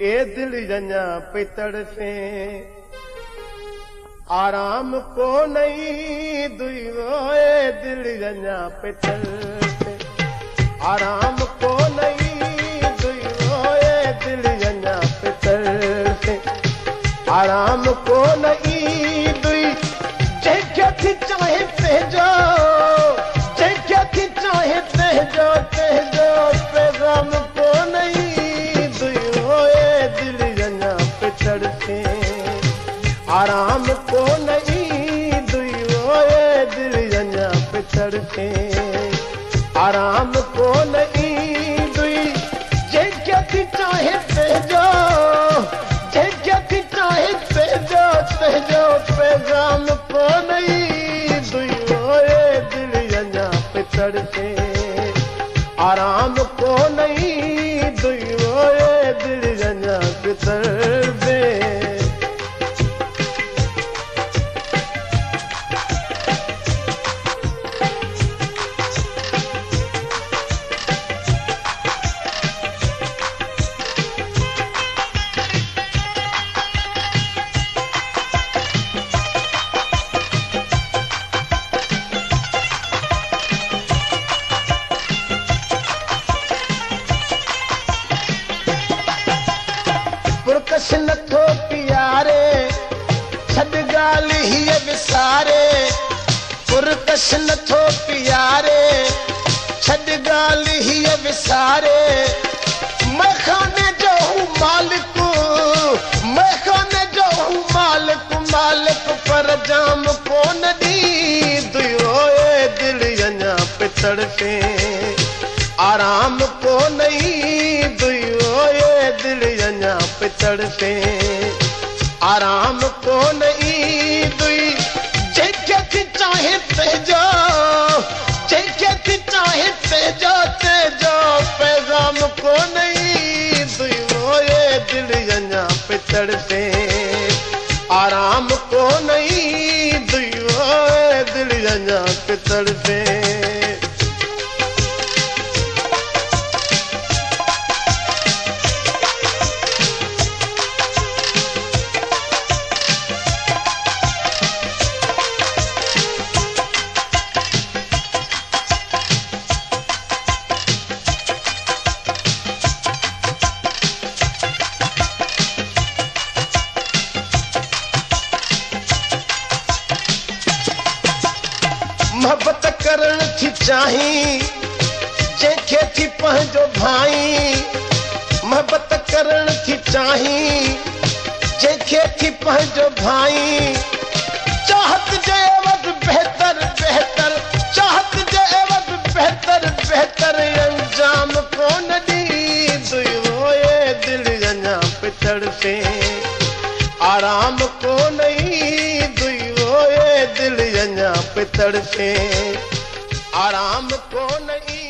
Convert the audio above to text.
ए दिल जञा पितड़ से आराम को नहीं दुइयो ए दिल जञा पितड़ से आराम को नहीं दुइयो ए दिल जञा पितड़ से आराम को नहीं दुई जैसे थी चाहे तेजो जैसे थी चाहे तेजो तेजो पैगाम को नहीं दुइयो ए दिल जञा पितड़ से आराम को नहीं दुइयो ए दिल जञा पितड़ से आराम को नहीं दुई जैसे थी चाहे तेजो जैसे थी चाहे तेजो तेजो पैगाम को नहीं दुइयो ए दिल जञा पितड़ से आराम को नहीं दुइयो ए दिल जञा पितड़ से पुरकश नथो प्यारे छद गाली ही विसारे पुरकश नथो प्यारे छद गाली ही विसारे मैं खाने जो हूँ मालिक मैं खाने जो हूँ मालिक मालिक पर जाम को नदी दुइयो ए दिल जञा पितड़ से आराम को नहीं दुइयो ए दिल जञा पितड़ से आराम को नहीं दुई जैसे थी चाहे तेजो जैसे थी चाहे तेजो तेजो पैगाम को नहीं दुइयो ए दिल जञा पितड़ से आराम को नहीं दुइयो ए दिल जञा पितड़ से मोहब्बत करण थी चाही जैसे थी पंहिंजो भाई मोहब्बत करण थी चाही जैसे थी पंहिंजो भाई चाहत जे एवज बेहतर बेहतर चाहत जे एवज बेहतर बेहतर अंजाम को नदी दुइयो ए दिल जञा पितड़ से आराम को नहीं दुइयो ए दिल जञा पितड़ से आराम को नहीं